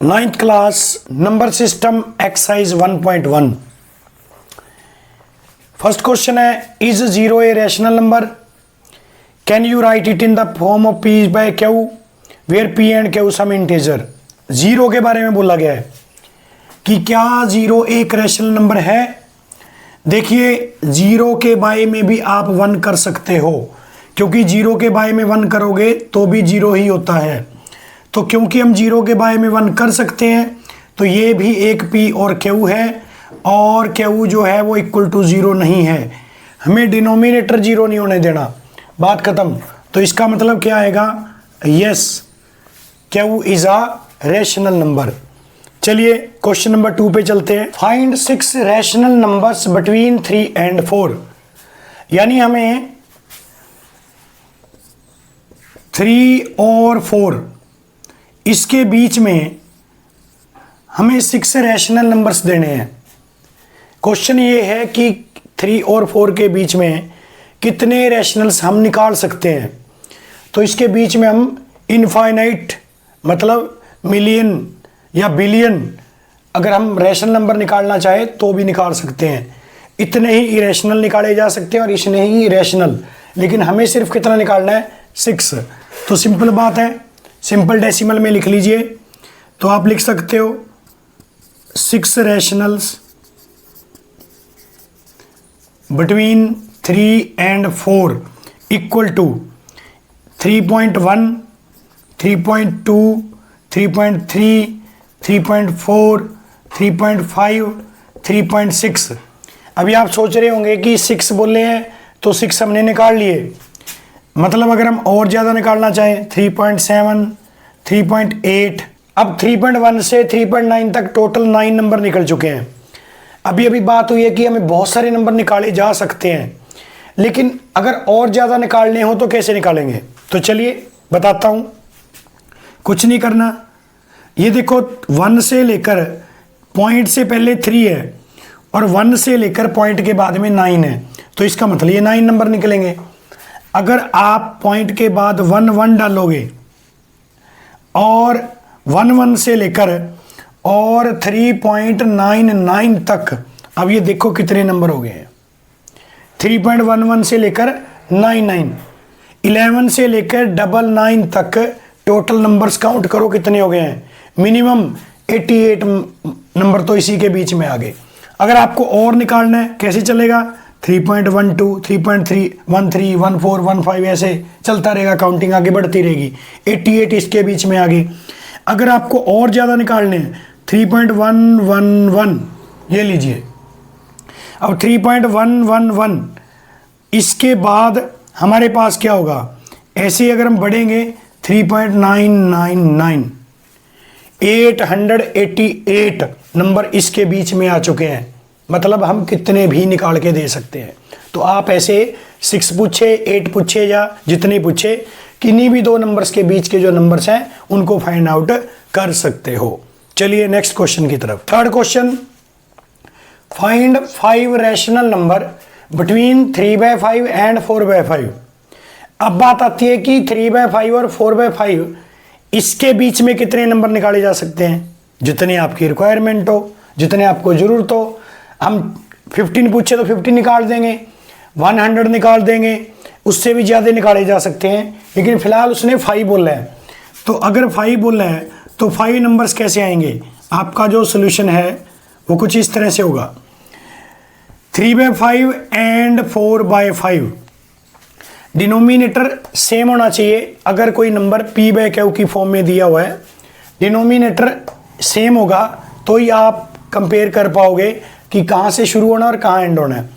9th class number system exercise 1.1 first question है is 0 a rational number? Can you write it in the form of p by q where p and q some integer? 0 के बारे में बोला गया है कि क्या 0 एक रैशनल नंबर है। देखिए 0 के बाय में भी आप 1 कर सकते हो, क्योंकि 0 के बाय में 1 करोगे तो भी 0 ही होता है। तो क्योंकि हम 0 के बाय में 1 कर सकते हैं तो ये भी एक p और q है, और q जो है वो इक्वल टू 0 नहीं है। हमें डिनोमिनेटर 0 नहीं होने देना, बात खत्म। तो इसका मतलब क्या आएगा? Yes, q is a rational number. चलिए क्वेश्चन नंबर 2 पे चलते हैं। Find 6 rational numbers between 3 and 4। यानी हमें 3 और 4 इसके बीच में हमें 6 रैशनल नंबर्स देने हैं। क्वेश्चन ये है कि 3 और 4 के बीच में कितने रैशनल्स हम निकाल सकते हैं। तो इसके बीच में हम इनफाइनाइट मतलब मिलियन या बिलियन अगर हम रैशनल नंबर निकालना चाहे तो भी निकाल सकते हैं। इतने ही इरेशनल निकाले जा सकते हैं और इतने ही रैशनल, लेकिन हमें सिर्फ कितना निकालना है? 6। तो सिंपल बात है, सिंपल डेसिमल में लिख लीजिए। तो आप लिख सकते हो 6 rationals between 3 and 4 equal to 3.1, 3.2, 3.3, 3.4, 3.5, 3.6। अभी आप सोच रहे होंगे कि 6 बोले हैं तो 6 हमने निकाल लिए, मतलब अगर हम और ज़्यादा निकालना चाहें 3.7, 3.8, अब 3.1 से 3.9 तक टोटल 9 नंबर निकल चुके हैं। अभी अभी बात हुई है कि हमें बहुत सारे नंबर निकाले जा सकते हैं, लेकिन अगर और ज़्यादा निकालने हो तो कैसे निकालेंगे? तो चलिए बताता हूँ। कुछ नहीं करना, ये देखो 1 से लेकर पॉइंट से पहले 3 है और 1 से लेकर पॉइंट के बाद में 9 है, तो इसका मतलब ये 9 नंबर निकलेंगे। अगर आप पॉइंट के बाद 1 1 डालोगे और 1 1 से लेकर और 3.99 तक, अब ये देखो कितने नंबर हो गए हैं। 3.11 से लेकर 99, 11 से लेकर 99 तक टोटल नंबर्स काउंट करो कितने हो गए हैं। मिनिमम 88 नंबर तो इसी के बीच में आ गए। अगर आपको और निकालना है कैसे चलेगा? 3.12, 3.3, 13, 14, 15 ऐसे चलता रहेगा, काउंटिंग आगे बढ़ती रहेगी। 88 इसके बीच में आ गई। अगर आपको और ज़्यादा निकालने हैं 3.111 ये लीजिए। अब 3.111 इसके बाद हमारे पास क्या होगा? ऐसे ही अगर हम बढ़ेंगे 3.999, 888 नंबर इसके बीच में आ चुके हैं। मतलब हम कितने भी निकाल के दे सकते हैं। तो आप ऐसे 6 पूछे, 8 पूछे या जितने पूछे, किन्हीं भी 2 नंबर्स के बीच के जो नंबर्स हैं उनको फाइंड आउट कर सकते हो। चलिए नेक्स्ट क्वेश्चन की तरफ। Third question, find 5 rational number between 3/5 and 4/5। अब बात आती है कि 3/5 और 4/5 इसके बीच में कितने नंबर निकाले जा सकते हैं। जितने आपकी रिक्वायरमेंट हो, जितने आपको ज़रूरत हो। हम 15 पूछे तो 50 निकाल देंगे, 100 निकाल देंगे, उससे भी ज़्यादा निकाले जा सकते हैं। लेकिन फिलहाल उसने 5 बोला है, तो अगर 5 बोला है तो 5 नंबर्स कैसे आएंगे? आपका जो सोल्यूशन है वो कुछ इस तरह से होगा, 3/5 एंड 4/5। डिनोमिनेटर सेम होना चाहिए। अगर कोई नंबर p/q की फॉर्म में दिया हुआ है, डिनोमिनेटर सेम होगा तो ही आप कंपेयर कर पाओगे कि कहाँ से शुरू होना और कहाँ एंड होना है।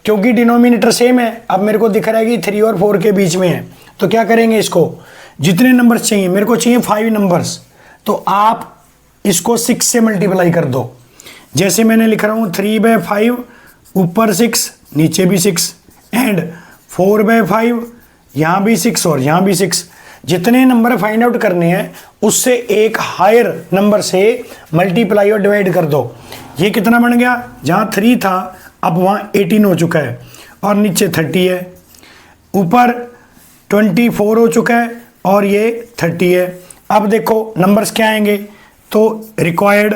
क्योंकि डिनोमिनेटर सेम है, अब मेरे को दिख रहा है कि 3 और 4 के बीच में है, तो क्या करेंगे? इसको जितने नंबर्स चाहिए, मेरे को चाहिए 5 नंबर्स, तो आप इसको 6 से मल्टीप्लाई कर दो। जैसे मैंने लिख रहा हूँ 3/5 ऊपर 6 नीचे भी 6 एंड 4/5 यहाँ भी 6 और यहाँ भी 6। जितने नंबर फाइंड आउट करने हैं उससे एक हायर नंबर से मल्टीप्लाई और डिवाइड कर दो। ये कितना बन गया? जहाँ 3 था अब वहाँ 18 हो चुका है और नीचे 30 है, ऊपर 24 हो चुका है और ये 30 है। अब देखो नंबर्स क्या आएंगे, तो required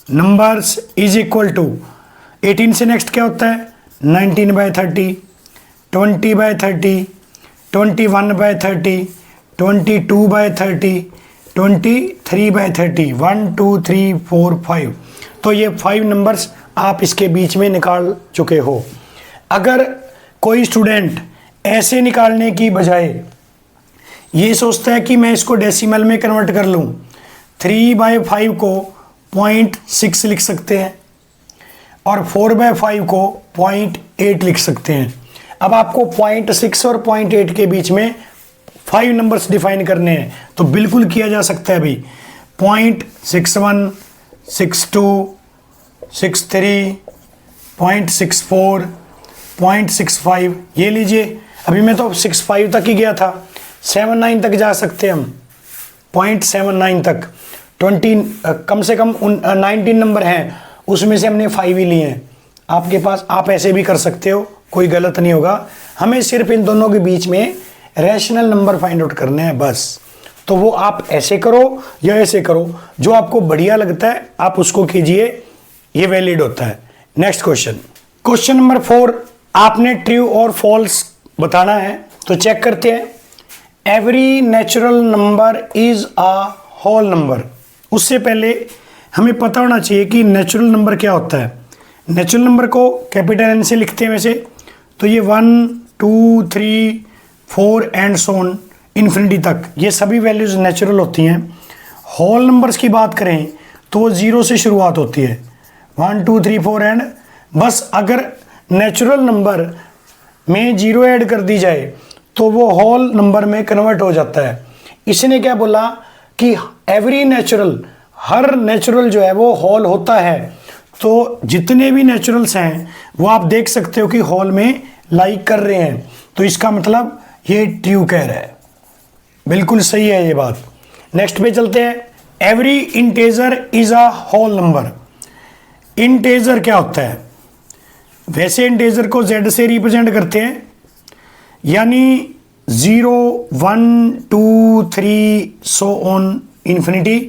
numbers is equal to 18 से नेक्स्ट क्या होता है 19/30, 20/30, 21/30, 22/30, 23/30, 1 2 3 4 5। तो ये 5 नंबर्स आप इसके बीच में निकाल चुके हो। अगर कोई स्टूडेंट ऐसे निकालने की बजाय ये सोचता है कि मैं इसको डेसिमल में कन्वर्ट कर लूँ, 3/5 को 0.6 लिख सकते हैं और 4/5 को 0.8 लिख सकते हैं। अब आपको 0.6 और 0.8 के बीच में 5 नंबर्स डिफाइन करने हैं, तो बिल्कुल किया जा सकता है भाई। 0.61, 62, 63, 0.64, 0.65 ये लीजिए। अभी मैं तो 65 तक ही गया था, 79 तक जा सकते हैं हम, 0.79 तक। 20 कम से कम 19 नंबर हैं, उसमें से हमने 5 ही लिए हैं। आपके पास आप ऐसे भी कर सकते हो, कोई गलत नहीं होगा। हमें सिर्फ इन दोनों के बीच में रैशनल नंबर फाइंड आउट करने हैं बस। तो वो आप ऐसे करो या ऐसे करो, जो आपको बढ़िया लगता है आप उसको कीजिए, ये वैलिड होता है। नेक्स्ट क्वेश्चन, क्वेश्चन नंबर 4, आपने ट्रू और फॉल्स बताना है। तो चेक करते हैं। Every natural number is a whole number. उससे पहले हमें पता होना चाहिए कि नेचुरल नंबर क्या होता है। नेचुरल नंबर को कैपिटल एन से लिखते हैं वैसे, तो ये 1 2 3 4 एंड सो ऑन इन्फिनिटी तक, ये सभी वैल्यूज नेचुरल होती हैं। होल नंबर्स की बात करें तो वो 0 से शुरुआत होती है, 1 2 3 4 एंड बस। अगर नेचुरल नंबर में 0 ऐड कर दी जाए तो वो होल नंबर में कन्वर्ट हो जाता है। इसने क्या बोला कि एवरी नेचुरल, हर नेचुरल जो है वो होल होता है। तो जितने भी नेचुरल्स हैं वो आप देख सकते हो कि होल में लाइक कर रहे हैं, तो इसका मतलब ये ट्रू कह रहा है, बिल्कुल सही है ये बात। नेक्स्ट पे चलते हैं। Every integer is a whole number. Integer क्या होता है? वैसे इंटेजर को z से रिप्रेजेंट करते हैं, यानी 0 1 2 3 so on infinity,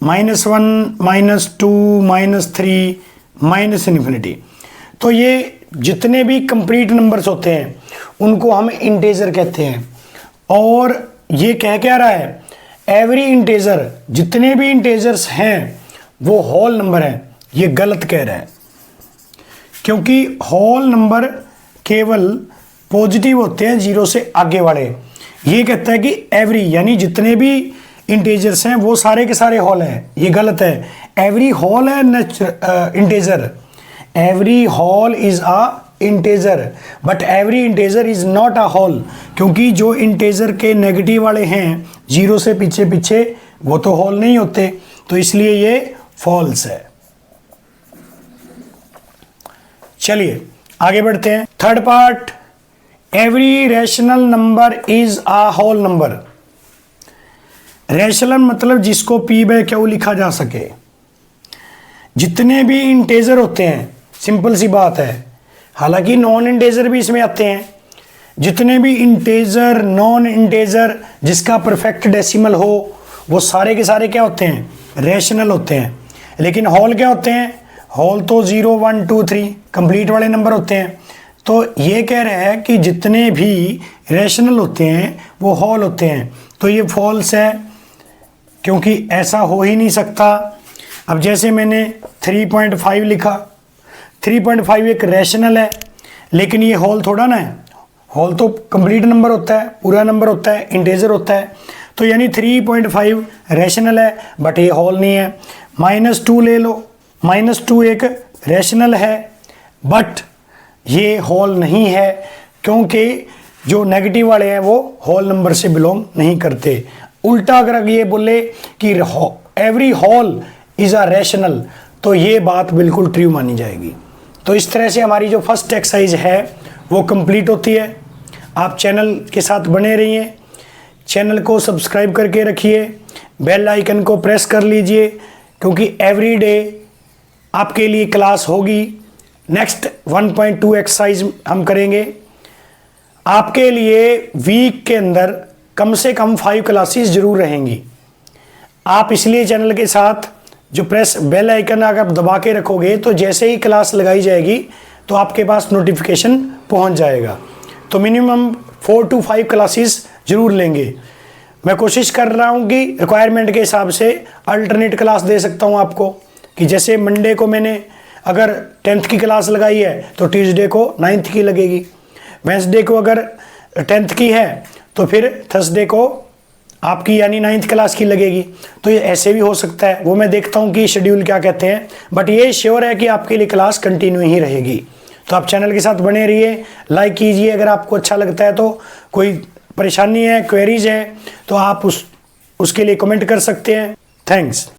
-1 -2 -3 minus infinity. तो ये जितने भी कंप्लीट नंबर्स होते हैं उनको हम इंटेजर कहते हैं। और ये कह क्या रहा है, एवरी इंटेजर, जितने भी इंटेजर्स हैं वो होल नंबर हैं। ये गलत कह रहा है, क्योंकि होल नंबर केवल पॉजिटिव होते हैं 0 से आगे वाले। ये कहता है कि एवरी, यानी जितने भी इंटेजर्स हैं वो सारे के सारे होल हैं। ये गलत है। एवरी होल है integer, every whole is a integer, but every integer is not a whole, क्योंकि जो इंटेजर के नेगेटिव वाले हैं 0 से पीछे पीछे, वो तो होल नहीं होते, तो इसलिए ये फॉल्स है। चलिए आगे बढ़ते हैं। Third part, every rational number is a whole number. Rational मतलब जिसको p/q लिखा जा सके। जितने भी इंटेजर होते हैं, सिंपल सी बात है, हालांकि नॉन इंटेजर भी इसमें आते हैं। जितने भी इंटेजर, नॉन इंटेजर जिसका परफेक्ट डेसिमल हो, वो सारे के सारे क्या होते हैं? रैशनल होते हैं। लेकिन होल क्या होते हैं? होल तो 0 1 2 3 कंप्लीट वाले नंबर होते हैं। तो ये कह रहे हैं कि जितने भी रैशनल होते हैं वो होल होते हैं, तो ये फॉल्स है, क्योंकि ऐसा हो ही नहीं सकता। अब जैसे मैंने 3.5 लिखा, 3.5 एक रैशनल है, लेकिन ये होल थोड़ा ना है। होल तो कंप्लीट नंबर होता है, पूरा नंबर होता है, इंटेजर होता है। तो यानी 3.5 रैशनल है, बट ये होल नहीं है। -2 ले लो, -2 एक रैशनल है, बट ये होल नहीं है, क्योंकि जो नेगेटिव वाले हैं वो होल नंबर से बिलोंग नहीं करते। उल्टा अगर ये बोले कि every whole is a rational, तो ये बात बिल्कुल ट्रू मानी जाएगी। तो इस तरह से हमारी जो फर्स्ट एक्सरसाइज है वो कंप्लीट होती है। आप चैनल के साथ बने रहिए, चैनल को सब्सक्राइब करके रखिए, बेल आइकन को प्रेस कर लीजिए, क्योंकि एवरी डे आपके लिए क्लास होगी। नेक्स्ट 1.2 एक्सरसाइज हम करेंगे आपके लिए। वीक के अंदर कम से कम 5 क्लासेस जरूर रहेंगी। आप इसलिए चैनल के साथ जो प्रेस बेल आइकन अगर आप दबा के रखोगे तो जैसे ही क्लास लगाई जाएगी तो आपके पास नोटिफिकेशन पहुंच जाएगा। तो मिनिमम 4 to 5 क्लासेस जरूर लेंगे। मैं कोशिश कर रहा हूं कि रिक्वायरमेंट के हिसाब से अल्टरनेट क्लास दे सकता हूं आपको, कि जैसे मंडे को मैंने अगर 10th की क्लास लगाई है तो ट्यूसडे को 9th की लगेगी, वेंसडे को अगर 10th की है तो फिर थर्सडे को आपकी यानी 9th क्लास की लगेगी। तो ये ऐसे भी हो सकता है, वो मैं देखता हूँ कि शेड्यूल क्या कहते हैं, बट ये श्योर है कि आपके लिए क्लास कंटिन्यू ही रहेगी। तो आप चैनल के साथ बने रहिए, लाइक कीजिए अगर आपको अच्छा लगता है। तो कोई परेशानी है, क्वेरीज है तो आप उसके लिए कमेंट कर सकते हैं। थैंक्स।